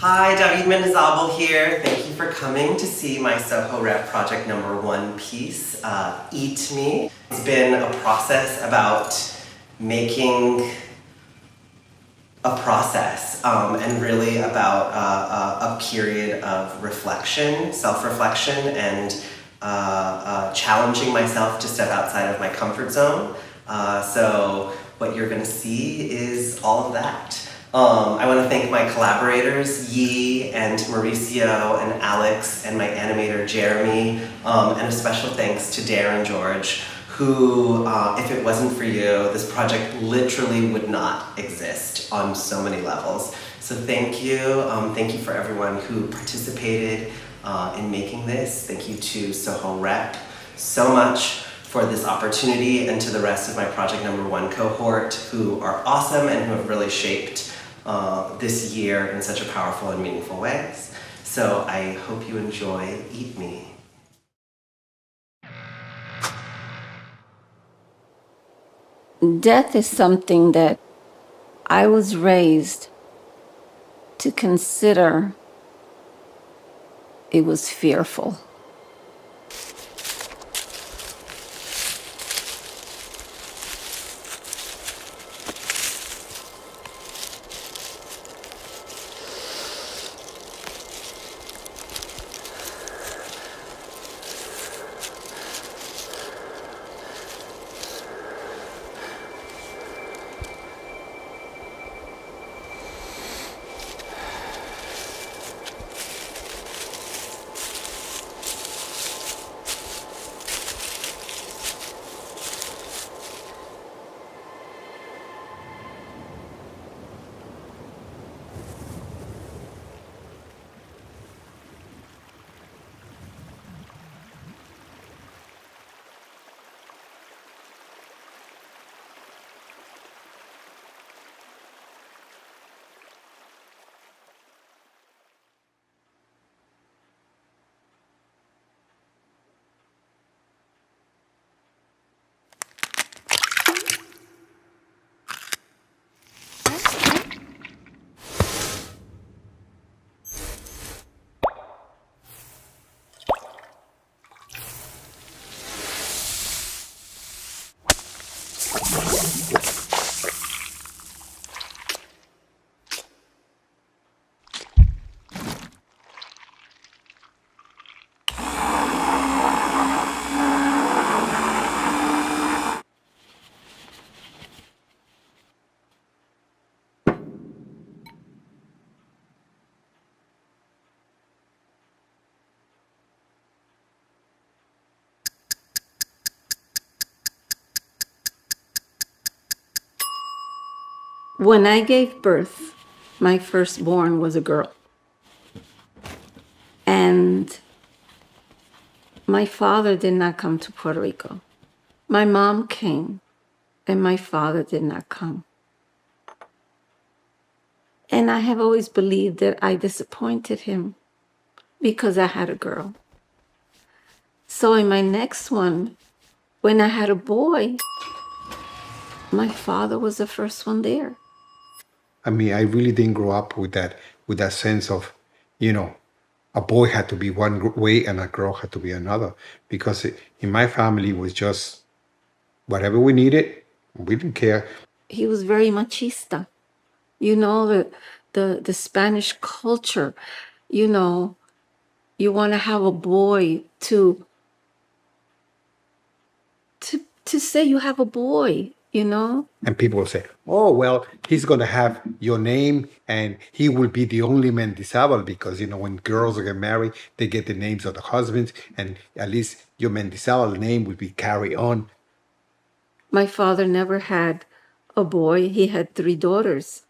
Hi, David Mendizábal here. Thank you for coming to see my Soho Rep Project #1 piece, Eat Me. It's been a process about making a process and really about a period of reflection, self-reflection, and challenging myself to step outside of my comfort zone. So what you're going to see is all of that. I want to thank my collaborators, Yi and Mauricio and Alex, and my animator, Jeremy, and a special thanks to Darren George, who, if it wasn't for you, this project literally would not exist on so many levels. So thank you for everyone who participated in making this. Thank you to Soho Rep so much for this opportunity, and to the rest of my Project #1 cohort, who are awesome and who have really shaped this year in such a powerful and meaningful ways. So I hope you enjoy Eat Me. Death is something that I was raised to consider. It was fearful. When I gave birth, my firstborn was a girl. And my father did not come to Puerto Rico. My mom came, and my father did not come. And I have always believed that I disappointed him because I had a girl. So in my next one, when I had a boy, my father was the first one there. I mean, I really didn't grow up with that sense of, a boy had to be one way and a girl had to be another. Because in my family, it was just whatever we needed, we didn't care. He was very machista. You know, the Spanish culture, you want to have a boy to say you have a boy, And people will say, oh, well, he's going to have your name and he will be the only Mendizábal because, when girls get married, they get the names of the husbands and at least your Mendizábal name will be carried on. My father never had a boy. He had 3 daughters.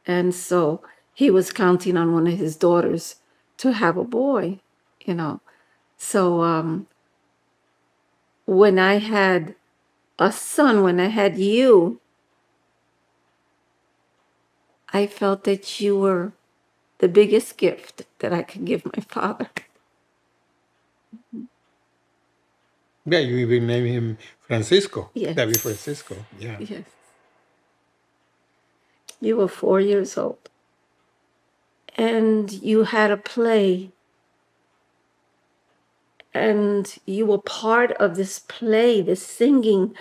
And so he was counting on one of his daughters to have a boy, So when I had a son, when I had you, I felt that you were the biggest gift that I could give my father. Yeah, you even named him Francisco. Yes. David Francisco. Yeah. Yes. You were 4 years old. and you had a play, and you were part of this play, this singing.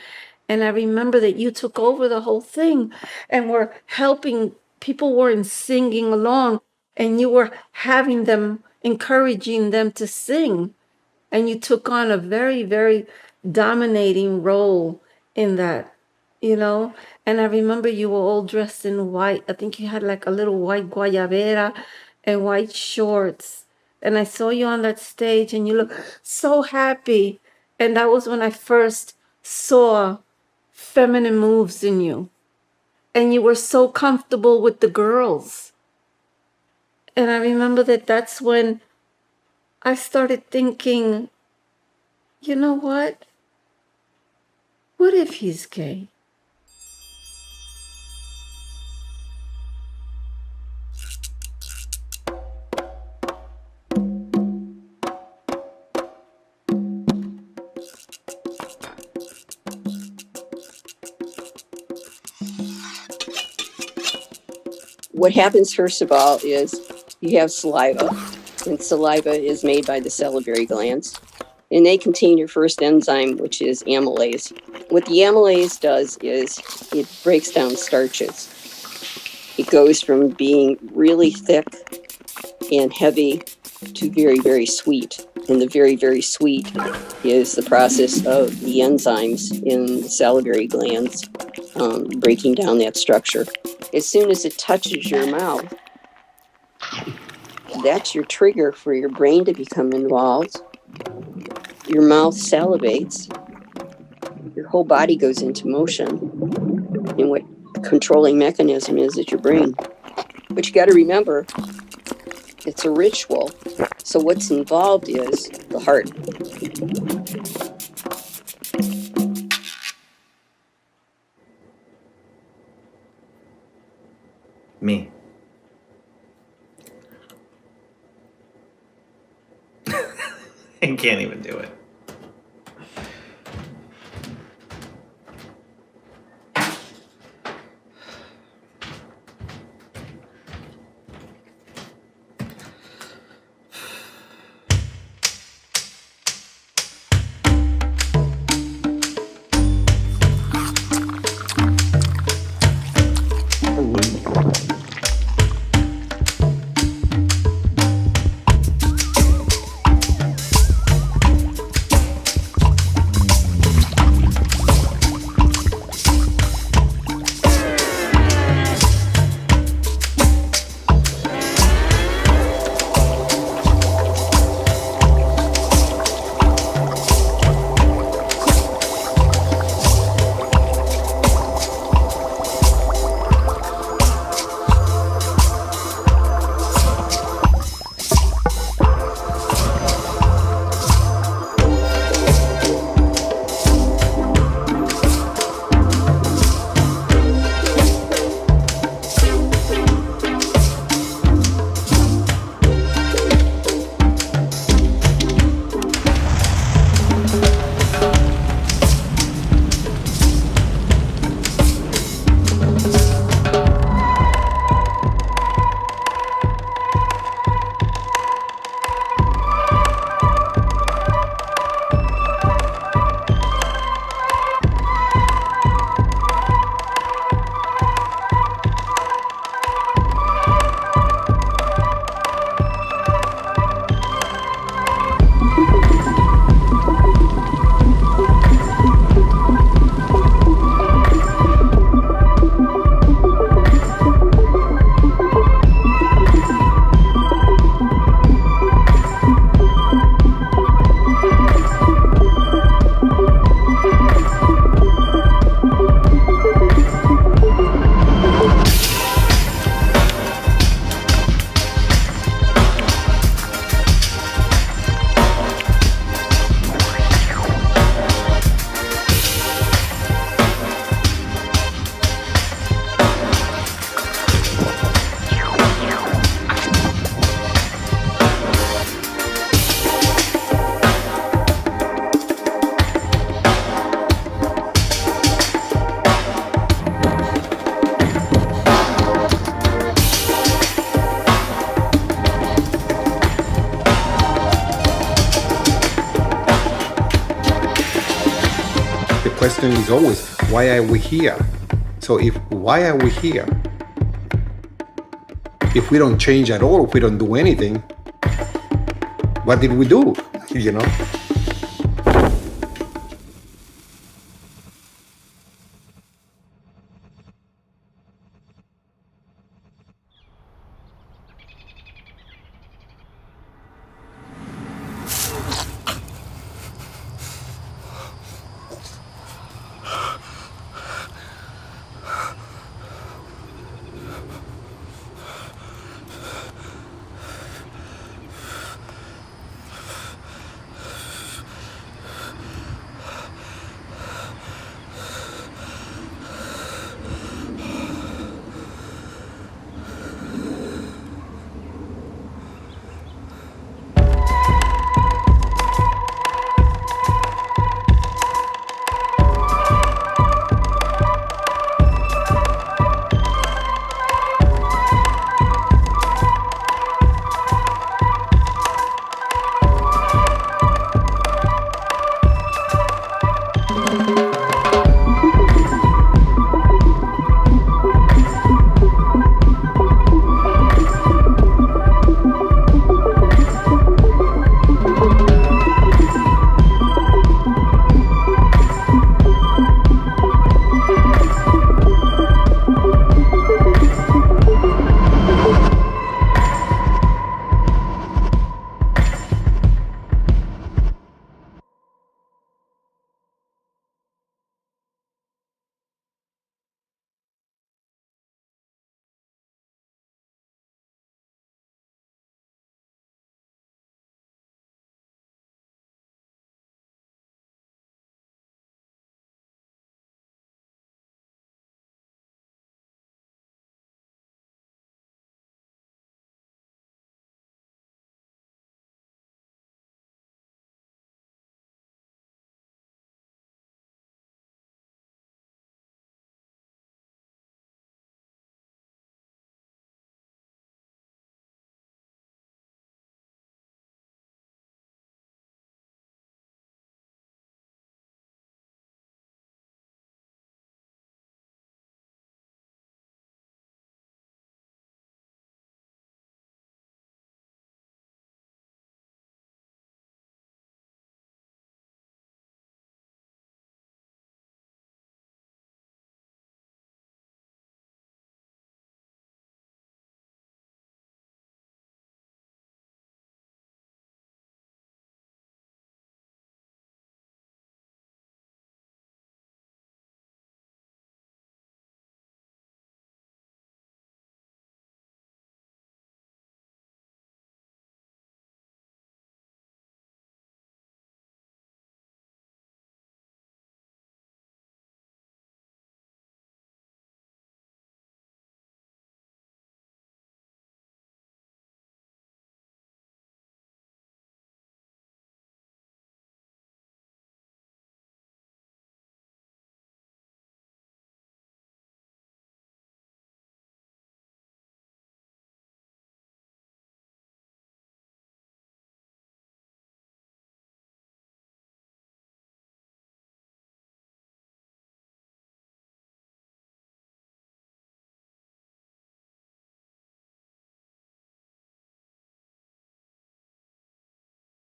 And I remember that you took over the whole thing and were helping, people weren't singing along, and you were having them, encouraging them to sing. And you took on a very, very dominating role in that, you know. And I remember you were all dressed in white. I think you had like a little white guayabera and white shorts. And I saw you on that stage and you looked so happy. And that was when I first saw feminine moves in you. And you were so comfortable with the girls. And I remember that that's when I started thinking, you know what? What if he's gay? What happens, first of all, is you have saliva, and saliva is made by the salivary glands, and they contain your first enzyme, which is amylase. What the amylase does is it breaks down starches. It goes from being really thick and heavy to very, very sweet. And the very, very sweet is the process of the enzymes in the salivary glands breaking down that structure. As soon as it touches your mouth, that's your trigger for your brain to become involved. Your mouth salivates. Your whole body goes into motion. And what the controlling mechanism is your brain. But you got to remember, it's a ritual. So what's involved is the heart. Me. I can't even do it. question is always, why are we here? So why are we here? If we don't change at all, if we don't do anything, what did we do? You know?